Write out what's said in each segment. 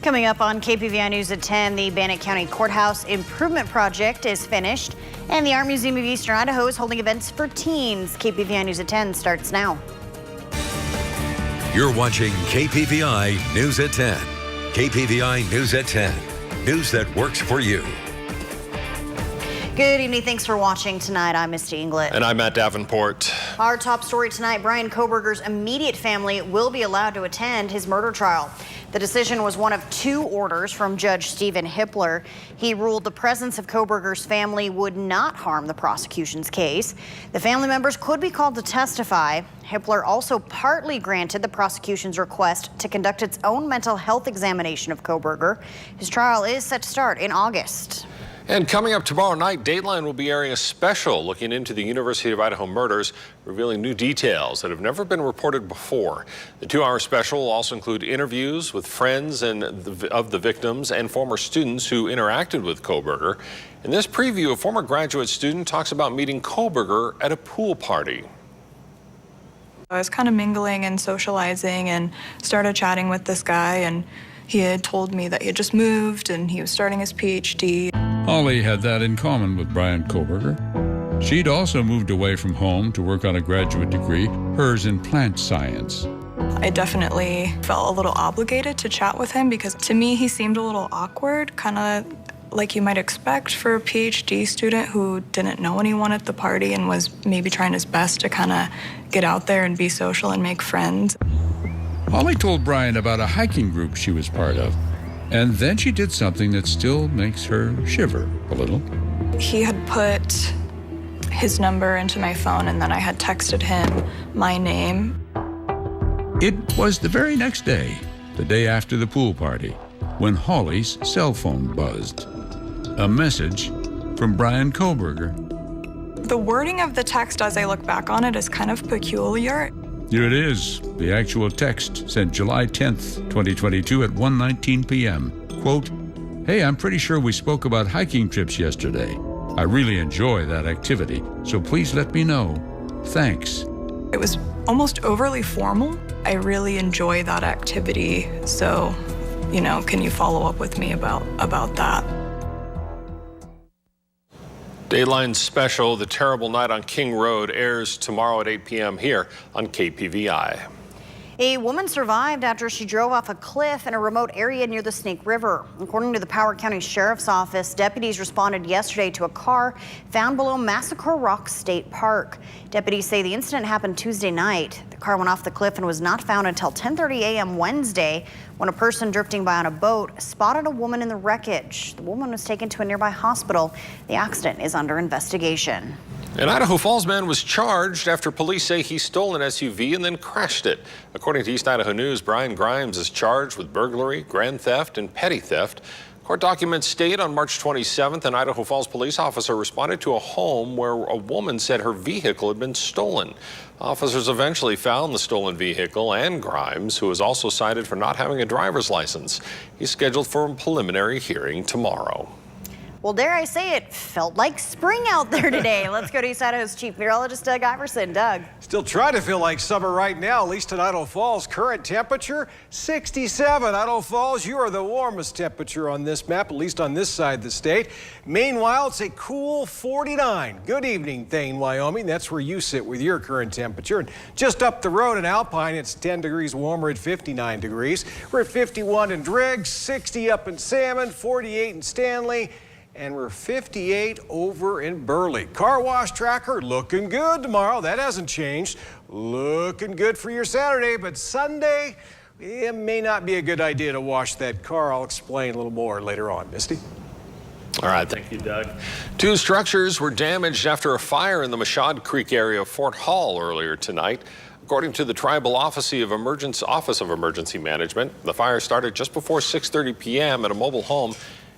Coming up on KPVI News at 10, the Bannock County Courthouse Improvement Project is finished, and the Art Museum of Eastern Idaho is holding events for teens. KPVI News at 10 starts now. You're watching KPVI News at 10. KPVI News at 10. News that works for you. Good evening. Thanks for watching tonight. I'm Misty Inglett. And I'm Matt Davenport. Our top story tonight, Brian Kohberger's immediate family will be allowed to attend his murder trial. The decision was one of two orders from Judge Stephen Hippler. He ruled the presence of Kohberger's family would not harm the prosecution's case. The family members could be called to testify. Hippler also partly granted the prosecution's request to conduct its own mental health examination of Kohberger. His trial is set to start in August. And coming up tomorrow night, Dateline will be airing a special looking into the University of Idaho murders, revealing new details that have never been reported before. The 2-hour special will also include interviews with friends of the victims and former students who interacted with Kohberger. In this preview, a former graduate student talks about meeting Kohberger at a pool party. I was kind of mingling and socializing and started chatting with this guy, and he had told me that he had just moved and he was starting his PhD. Holly had that in common with Brian Kohberger. She'd also moved away from home to work on a graduate degree, hers in plant science. I definitely felt a little obligated to chat with him because to me he seemed a little awkward, kind of like you might expect for a PhD student who didn't know anyone at the party and was maybe trying his best to kind of get out there and be social and make friends. Holly told Brian about a hiking group she was part of. And then she did something that still makes her shiver a little. He had put his number into my phone, and then I had texted him my name. It was the very next day, the day after the pool party, when Holly's cell phone buzzed. A message from Brian Kohberger. The wording of the text as I look back on it is kind of peculiar. Here it is, the actual text sent July 10th, 2022 at 1:19 p.m. Quote, "Hey, I'm pretty sure we spoke about hiking trips yesterday. I really enjoy that activity, so please let me know. Thanks." It was almost overly formal. I really enjoy that activity, so, can you follow up with me about that? Dateline's special, The Terrible Night on King Road, airs tomorrow at 8 p.m. here on KPVI. A woman survived after she drove off a cliff in a remote area near the Snake River. According to the Powell County Sheriff's Office, deputies responded yesterday to a car found below Massacre Rock State Park. Deputies say the incident happened Tuesday night. The car went off the cliff and was not found until 10:30 a.m. Wednesday when a person drifting by on a boat spotted a woman in the wreckage. The woman was taken to a nearby hospital. The accident is under investigation. An Idaho Falls man was charged after police say he stole an SUV and then crashed it. According to East Idaho News, Brian Grimes is charged with burglary, grand theft, and petty theft. Court documents state on March 27th, an Idaho Falls police officer responded to a home where a woman said her vehicle had been stolen. Officers eventually found the stolen vehicle and Grimes, who was also cited for not having a driver's license. He's scheduled for a preliminary hearing tomorrow. Well, dare I say it felt like spring out there today. Let's go to East Idaho's Chief Meteorologist, Doug Iverson. Doug. Still trying to feel like summer right now, at least in Idaho Falls. Current temperature, 67. Idaho Falls, you are the warmest temperature on this map, at least on this side of the state. Meanwhile, it's a cool 49. Good evening, Thane, Wyoming. That's where you sit with your current temperature. And just up the road in Alpine, it's 10 degrees warmer at 59 degrees. We're at 51 in Driggs, 60 up in Salmon, 48 in Stanley. And we're 58 over in Burley. Car wash tracker looking good tomorrow. That hasn't changed. Looking good for your Saturday, but Sunday, it may not be a good idea to wash that car. I'll explain a little more later on. Misty? All right, thank you, Doug. 2 structures were damaged after a fire in the Mashad Creek area of Fort Hall earlier tonight. According to the Tribal Office of Emergency Management, the fire started just before 6:30 p.m. at a mobile home.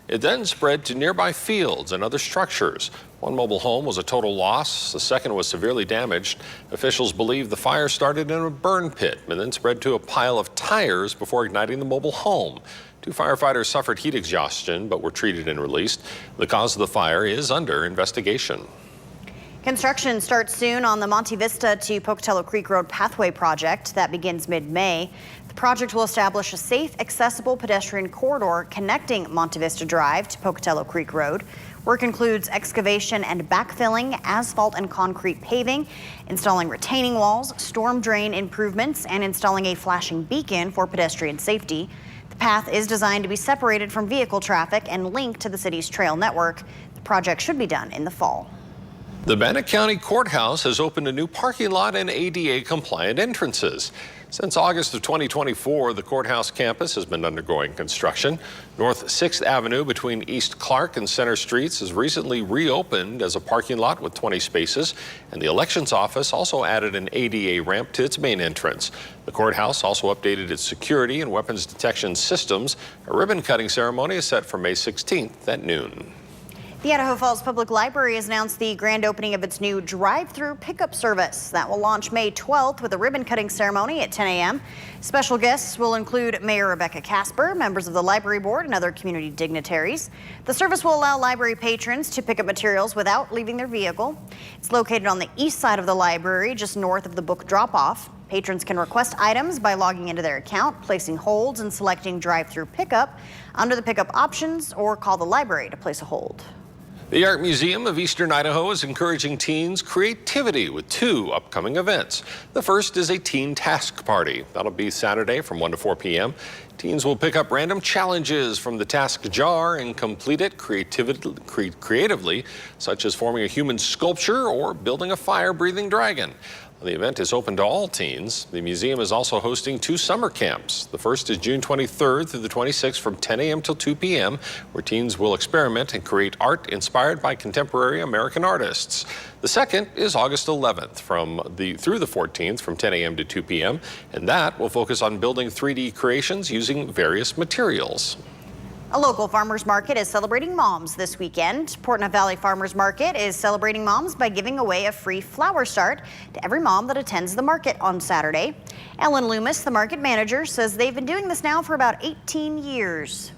It then spread to nearby fields and other structures. One mobile home was a total loss. The second was severely damaged. Officials believe the fire started in a burn pit and then spread to a pile of tires before igniting the mobile home. 2 firefighters suffered heat exhaustion but were treated and released. The cause of the fire is under investigation. Construction starts soon on the Monte Vista to Pocatello Creek Road Pathway project that begins mid-May. The The project will establish a safe, accessible pedestrian corridor connecting Monte Vista Drive to Pocatello Creek Road. Work includes excavation and backfilling, asphalt and concrete paving, installing retaining walls, storm drain improvements, and installing a flashing beacon for pedestrian safety. The path is designed to be separated from vehicle traffic and linked to the city's trail network. The project should be done in the fall. The Bannock County Courthouse has opened a new parking lot and ADA-compliant entrances. Since August of 2024, the courthouse campus has been undergoing construction. North 6th Avenue between East Clark and Center Streets has recently reopened as a parking lot with 20 spaces, and the elections office also added an ADA ramp to its main entrance. The courthouse also updated its security and weapons detection systems. A ribbon-cutting ceremony is set for May 16th at noon. The Idaho Falls Public Library has announced the grand opening of its new drive-through pickup service that will launch May 12th with a ribbon-cutting ceremony at 10 a.m. Special guests will include Mayor Rebecca Casper, members of the library board, and other community dignitaries. The service will allow library patrons to pick up materials without leaving their vehicle. It's located on the east side of the library, just north of the book drop-off. Patrons can request items by logging into their account, placing holds, and selecting drive-through pickup under the pickup options, or call the library to place a hold. The Art Museum of Eastern Idaho is encouraging teens' creativity with 2 upcoming events. The first is a teen task party. That'll be Saturday from 1 to 4 p.m. Teens will pick up random challenges from the task jar and complete it creatively, such as forming a human sculpture or building a fire-breathing dragon. The event is open to all teens. The museum is also hosting 2 summer camps. The first is June 23rd through the 26th from 10 a.m. till 2 p.m., where teens will experiment and create art inspired by contemporary American artists. The second is August 11th through the 14th from 10 a.m. to 2 p.m., and that will focus on building 3D creations using various materials. A local farmers market is celebrating moms this weekend. Portneuf Valley Farmers Market is celebrating moms by giving away a free flower start to every mom that attends the market on Saturday. Ellen Loomis, the market manager, says they've been doing this now for about 18 years.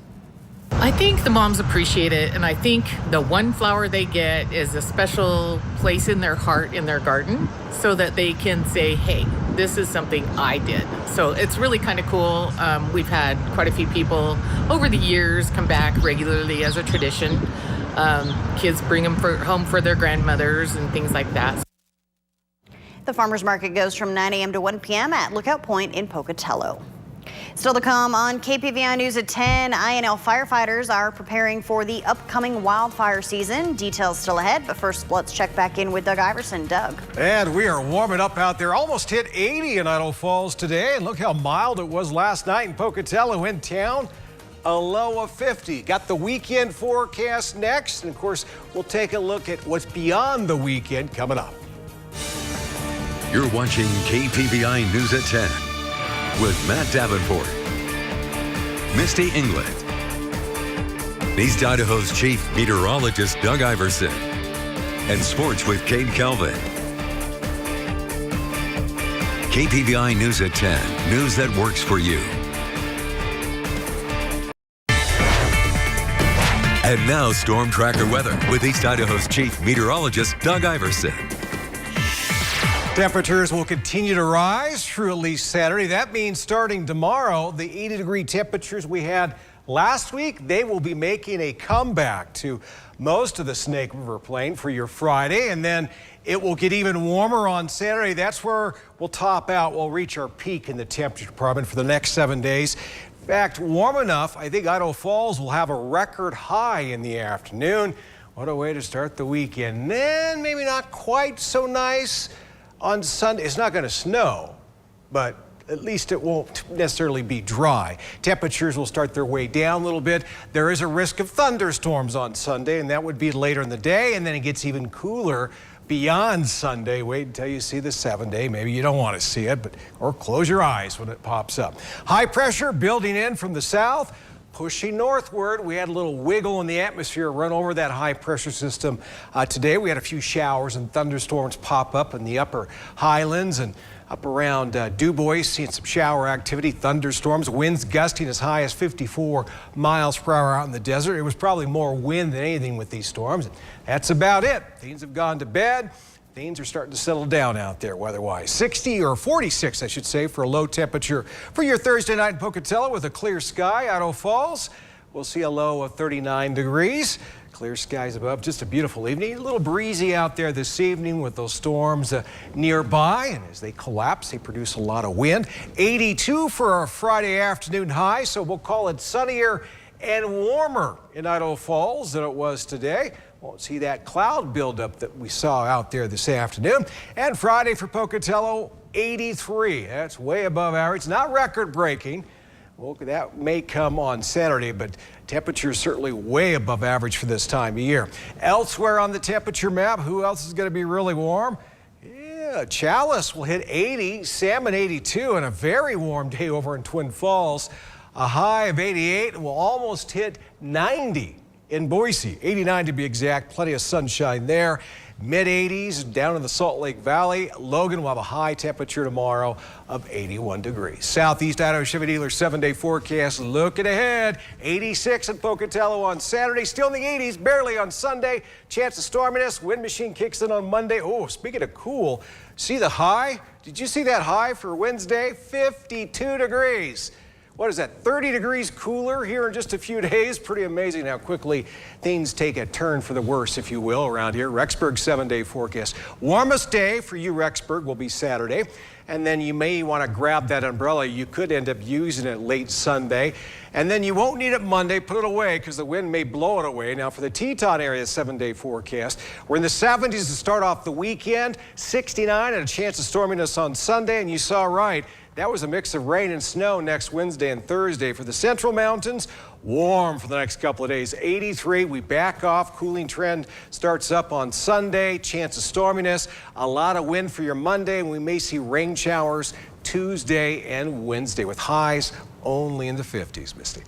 I think the moms appreciate it, and I think the one flower they get is a special place in their heart in their garden so that they can say, hey, this is something I did. So it's really kind of cool. We've had quite a few people over the years come back regularly as a tradition. Kids bring them home for their grandmothers and things like that. The farmers market goes from 9 a.m. to 1 p.m. at Lookout Point in Pocatello. Still to come on KPVI News at 10, INL firefighters are preparing for the upcoming wildfire season. Details still ahead, but first let's check back in with Doug Iverson. Doug. And we are warming up out there. Almost hit 80 in Idaho Falls today. And look how mild it was last night in Pocatello in town. A low of 50. Got the weekend forecast next. And of course, we'll take a look at what's beyond the weekend coming up. You're watching KPVI News at 10 with Matt Davenport, Misty England, East Idaho's chief meteorologist Doug Iverson, and sports with Kate Calvin. KPVI News at 10, news that works for you. And now Storm Tracker weather with East Idaho's chief meteorologist Doug Iverson. Temperatures will continue to rise through at least Saturday. That means starting tomorrow, the 80-degree temperatures we had last week, they will be making a comeback to most of the Snake River Plain for your Friday. And then it will get even warmer on Saturday. That's where we'll top out. We'll reach our peak in the temperature department for the next 7 days. In fact, warm enough, I think Idaho Falls will have a record high in the afternoon. What a way to start the weekend. Then maybe not quite so nice on Sunday. It's not going to snow, but at least it won't necessarily be dry. Temperatures will start their way down a little bit. There is a risk of thunderstorms on Sunday, and that would be later in the day, and then it gets even cooler beyond Sunday. Wait until you see the 7-day. Maybe you don't want to see it, or close your eyes when it pops up. High pressure building in from the south, pushing northward. We had a little wiggle in the atmosphere run over that high pressure system today. We had a few showers and thunderstorms pop up in the upper highlands and up around DuBois, seeing some shower activity, thunderstorms, winds gusting as high as 54 miles per hour out in the desert. It was probably more wind than anything with these storms. That's about it. Teens have gone to bed. things are starting to settle down out there weather-wise. 60 or 46, I should say, for a low temperature for your Thursday night in Pocatello with a clear sky. Idaho Falls, we'll see a low of 39 degrees. Clear skies above, just a beautiful evening. A little breezy out there this evening with those storms nearby, and as they collapse, they produce a lot of wind. 82 for our Friday afternoon high, so we'll call it sunnier and warmer in Idaho Falls than it was today. Won't see that cloud buildup that we saw out there this afternoon. And Friday for Pocatello, 83. That's way above average, not record breaking. Well, that may come on Saturday, but temperatures certainly way above average for this time of year. Elsewhere on the temperature map, who else is going to be really warm? Yeah, Chalice will hit 80, Salmon 82, and a very warm day over in Twin Falls. A high of 88, and will almost hit 90 in Boise. 89 to be exact, plenty of sunshine there. Mid-80s down in the Salt Lake Valley. Logan will have a high temperature tomorrow of 81 degrees. Southeast Idaho Chevy Dealer 7-day forecast looking ahead. 86 in Pocatello on Saturday. Still in the 80s, barely on Sunday. Chance of storminess. Wind machine kicks in on Monday. Oh, speaking of cool, see the high? Did you see that high for Wednesday? 52 degrees. What is that, 30 degrees cooler here in just a few days? Pretty amazing how quickly things take a turn for the worse, if you will, around here. Rexburg 7-day forecast. Warmest day for you, Rexburg, will be Saturday. And then you may want to grab that umbrella. You could end up using it late Sunday. And then you won't need it Monday. Put it away because the wind may blow it away. Now for the Teton area 7-day forecast, we're in the 70s to start off the weekend. 69 and a chance of storminess on Sunday. And you saw right. That was a mix of rain and snow next Wednesday and Thursday. For the Central Mountains, warm for the next couple of days. 83, we back off. Cooling trend starts up on Sunday. Chance of storminess. A lot of wind for your Monday, and we may see rain showers Tuesday and Wednesday with highs only in the 50s, Misty.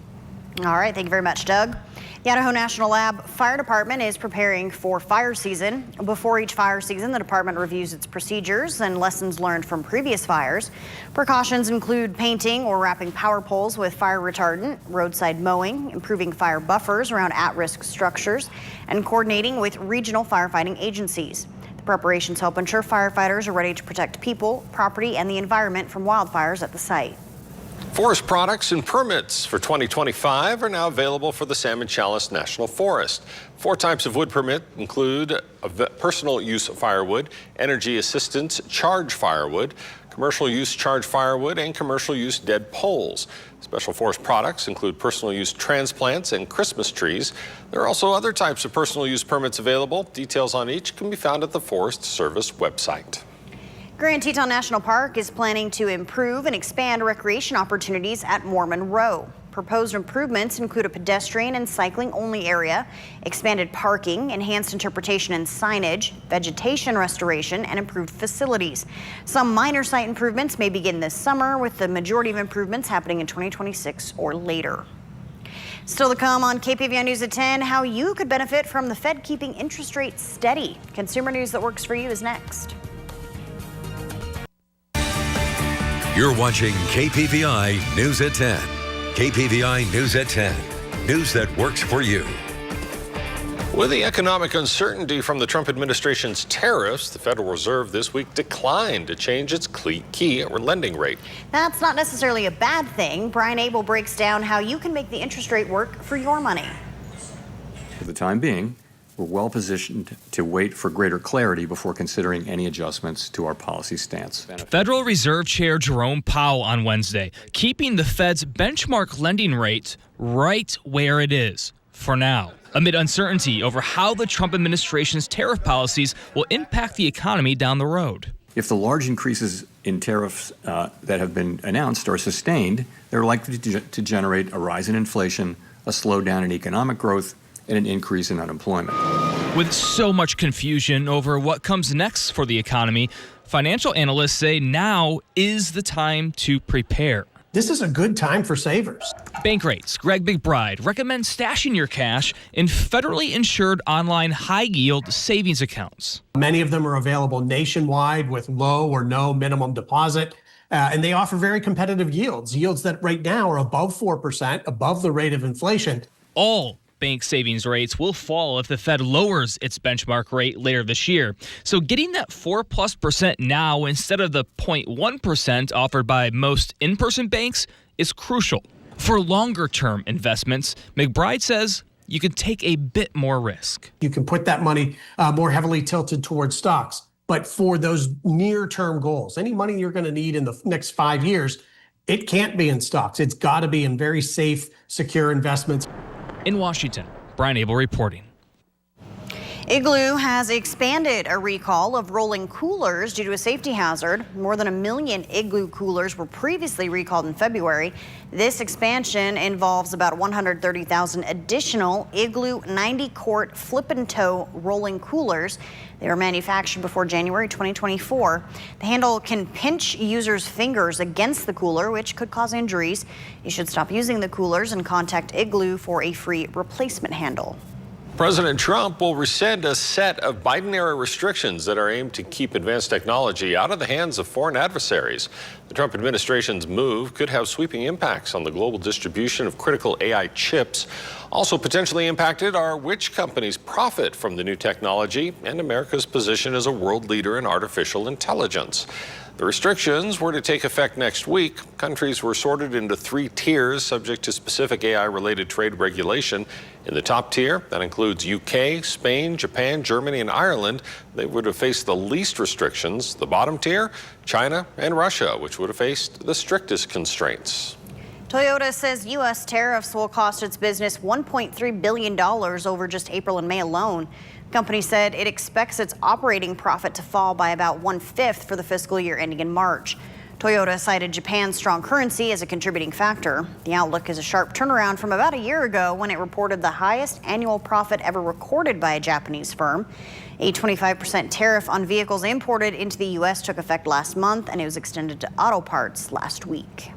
All right, thank you very much, Doug. The Idaho National Lab Fire Department is preparing for fire season. Before each fire season, the department reviews its procedures and lessons learned from previous fires. Precautions include painting or wrapping power poles with fire retardant, roadside mowing, improving fire buffers around at-risk structures, and coordinating with regional firefighting agencies. The preparations help ensure firefighters are ready to protect people, property, and the environment from wildfires at the site. Forest products and permits for 2025 are now available for the Salmon Chalice National Forest. 4 types of wood permit include personal use firewood, energy assistance charge firewood, commercial use charge firewood, and commercial use dead poles. Special forest products include personal use transplants and Christmas trees. There are also other types of personal use permits available. Details on each can be found at the Forest Service website. Grand Teton National Park is planning to improve and expand recreation opportunities at Mormon Row. Proposed improvements include a pedestrian and cycling-only area, expanded parking, enhanced interpretation and signage, vegetation restoration, and improved facilities. Some minor site improvements may begin this summer, with the majority of improvements happening in 2026 or later. Still to come on KPVI News at 10, how you could benefit from the Fed keeping interest rates steady. Consumer news that works for you is next. You're watching KPVI News at 10. KPVI News at 10. News that works for you. With the economic uncertainty from the Trump administration's tariffs, the Federal Reserve this week declined to change its key lending rate. That's not necessarily a bad thing. Brian Abel breaks down how you can make the interest rate work for your money. For the time being, we're well positioned to wait for greater clarity before considering any adjustments to our policy stance. Federal Reserve Chair Jerome Powell on Wednesday, keeping the Fed's benchmark lending rate right where it is for now, amid uncertainty over how the Trump administration's tariff policies will impact the economy down the road. If the large increases in tariffs that have been announced are sustained, they're likely to generate a rise in inflation, a slowdown in economic growth, and an increase in unemployment. With so much confusion over what comes next for the economy, financial analysts say now is the time to prepare. This is a good time for savers. Bankrate's Greg McBride recommends stashing your cash in federally insured online high-yield savings accounts. Many of them are available nationwide with low or no minimum deposit, and they offer very competitive yields that right now are above 4%, above the rate of inflation. All bank savings rates will fall if the Fed lowers its benchmark rate later this year. So getting that 4+% now instead of the 0.1% offered by most in-person banks is crucial. For longer-term investments, McBride says you can take a bit more risk. You can put that money more heavily tilted towards stocks. But for those near-term goals, any money you're going to need in the next 5 years, it can't be in stocks. It's got to be in very safe, secure investments. In Washington, Brian Abel reporting. Igloo has expanded a recall of rolling coolers due to a safety hazard. More than 1 million Igloo coolers were previously recalled in February. This expansion involves about 130,000 additional Igloo 90-quart flip and tow rolling coolers. They were manufactured before January 2024. The handle can pinch users' fingers against the cooler, which could cause injuries. You should stop using the coolers and contact Igloo for a free replacement handle. President Trump will rescind a set of Biden-era restrictions that are aimed to keep advanced technology out of the hands of foreign adversaries. The Trump administration's move could have sweeping impacts on the global distribution of critical AI chips. Also potentially impacted are which companies profit from the new technology and America's position as a world leader in artificial intelligence. The restrictions were to take effect next week. Countries were sorted into 3 tiers subject to specific AI-related trade regulation. In the top tier, that includes UK, Spain, Japan, Germany, and Ireland. They would have faced the least restrictions. The bottom tier, China and Russia, which would have faced the strictest constraints. Toyota says U.S. tariffs will cost its business $1.3 billion over just April and May alone. The company said it expects its operating profit to fall by about 1/5 for the fiscal year ending in March. Toyota cited Japan's strong currency as a contributing factor. The outlook is a sharp turnaround from about a year ago when it reported the highest annual profit ever recorded by a Japanese firm. A 25% tariff on vehicles imported into the U.S. took effect last month, and it was extended to auto parts last week.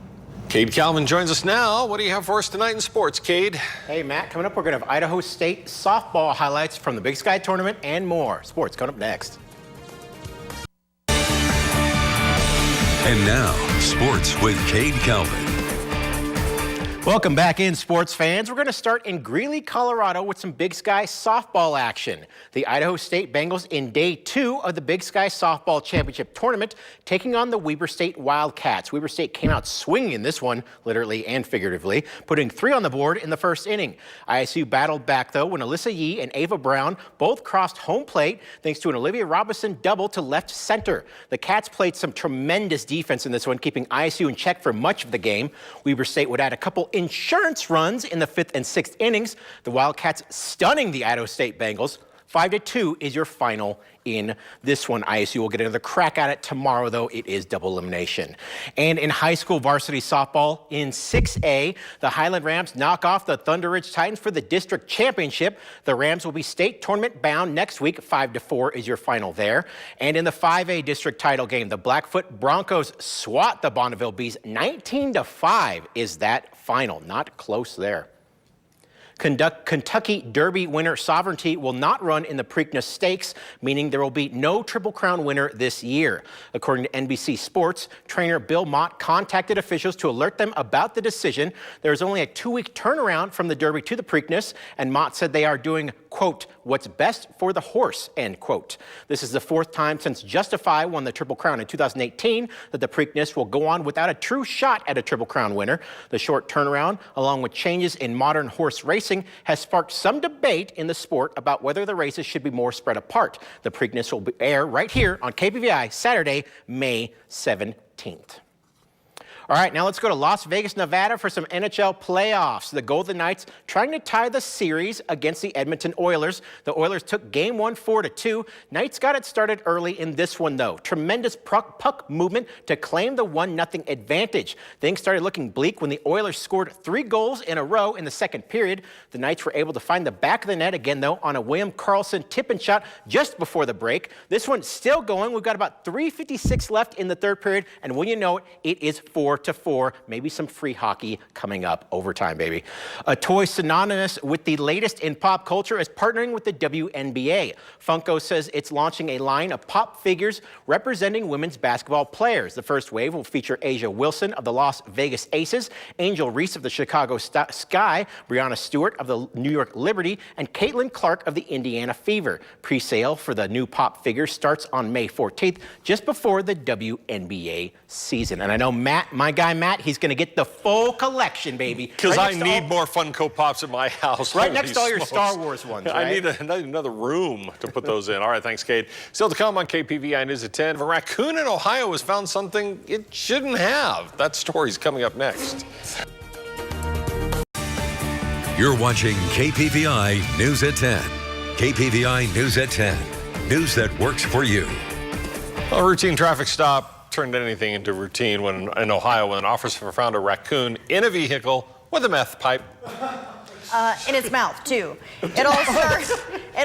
Cade Calvin joins us now. What do you have for us tonight in sports, Cade? Hey, Matt, coming up, we're going to have Idaho State softball highlights from the Big Sky tournament and more. Sports coming up next. And now, sports with Cade Calvin. Welcome back in, sports fans. We're going to start in Greeley, Colorado with some Big Sky softball action. The Idaho State Bengals in day 2 of the Big Sky Softball Championship Tournament taking on the Weber State Wildcats. Weber State came out swinging in this one, literally and figuratively, putting 3 on the board in the first inning. ISU battled back, though, when Alyssa Yee and Ava Brown both crossed home plate thanks to an Olivia Robinson double to left center. The Cats played some tremendous defense in this one, keeping ISU in check for much of the game. Weber State would add a couple insurance runs in the 5th and 6th innings. The Wildcats stunning the Idaho State Bengals. 5-2 is your final in this one. ISU will get another crack at it tomorrow, though. It is double elimination. And in high school varsity softball in 6A, the Highland Rams knock off the Thunder Ridge Titans for the district championship. The Rams will be state tournament bound next week. 5-4 is your final there. And in the 5A district title game, the Blackfoot Broncos swat the Bonneville Bees. 19-5 is that final. Not close there. Kentucky Derby winner Sovereignty will not run in the Preakness Stakes, meaning there will be no Triple Crown winner this year. According to NBC Sports, trainer Bill Mott contacted officials to alert them about the decision. There is only a 2-week turnaround from the Derby to the Preakness, and Mott said they are doing, quote, what's best for the horse, end quote. This is the 4th time since Justify won the Triple Crown in 2018 that the Preakness will go on without a true shot at a Triple Crown winner. The short turnaround, along with changes in modern horse racing, has sparked some debate in the sport about whether the races should be more spread apart. The Preakness will air right here on KPVI Saturday, May 17th. All right, now let's go to Las Vegas, Nevada for some NHL playoffs. The Golden Knights trying to tie the series against the Edmonton Oilers. The Oilers took Game 1 4-2. Knights got it started early in this one, though. Tremendous puck movement to claim the 1-0 advantage. Things started looking bleak when the Oilers scored 3 goals in a row in the second period. The Knights were able to find the back of the net again, though, on a William Karlsson tip and shot just before the break. This one's still going. We've got about 3:56 left in the third period, and when you know it, it is 4-2 4-4. Maybe some free hockey coming up. Overtime, baby. A toy synonymous with the latest in pop culture is partnering with the WNBA. Funko says it's launching a line of pop figures representing women's basketball players. The first wave will feature Asia Wilson of the Las Vegas Aces, Angel Reese of the Chicago Sky, Breonna Stewart of the New York Liberty, and Caitlin Clark of the Indiana Fever. Pre-sale for the new pop figures starts on May 14th, just before the WNBA season. And I know Matt, my guy Matt, he's going to get the full collection, baby. Because I need more Funko Pops in my house. Right next to all your Star Wars ones, right? I need another room to put those in. All right, thanks, Kate. Still to come on KPVI News at 10. A raccoon in Ohio has found something it shouldn't have. That story's coming up next. You're watching KPVI News at 10. KPVI News at 10. News that works for you. A routine traffic stop turned anything into routine in Ohio when an officer found a raccoon in a vehicle with a meth pipe. In its mouth, too. It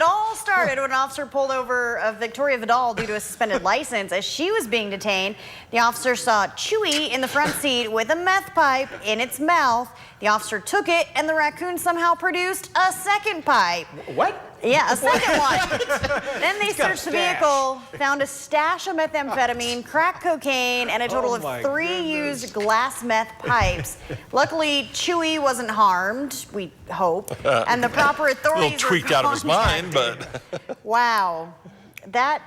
all started when an officer pulled over Victoria Vidal due to a suspended license. As she was being detained, the officer saw Chewy in the front seat with a meth pipe in its mouth. The officer took it, and the raccoon somehow produced a second pipe. What? Yeah, a second one. Then they searched the vehicle, found a stash of methamphetamine, crack cocaine, and a total of 3 used glass meth pipes. Luckily, Chewy wasn't harmed, we hope, and the proper authorities A little tweaked out of his mind, but... Wow. That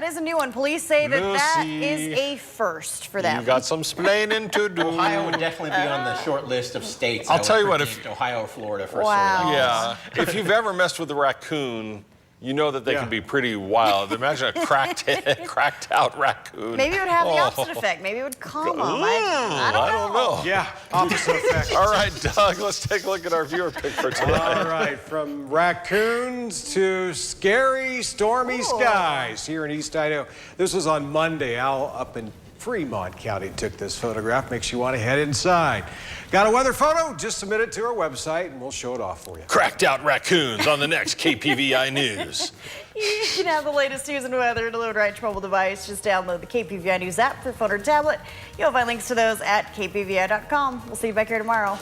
is a new one. Police say that is a first for them. You got some splaining to do. Ohio would definitely be on the short list of states. I'll tell you what, if Ohio or Florida for wow. Yeah, if you've ever messed with a raccoon, you know that they can be pretty wild. Imagine a cracked out raccoon. Maybe it would have the opposite effect. Maybe it would calm them. I don't know. Yeah, opposite effect. All right, Doug, let's take a look at our viewer pick for tonight. All right, from raccoons to scary, stormy skies here in East Idaho. This was on Monday. Al up in Fremont County took this photograph. Makes you want to head inside. Got a weather photo? Just submit it to our website and we'll show it off for you. Cracked out raccoons on the next KPVI News. You can have the latest news and weather delivered right to your mobile device. Just download the KPVI News app for phone or tablet. You'll find links to those at kpvi.com. We'll see you back here tomorrow.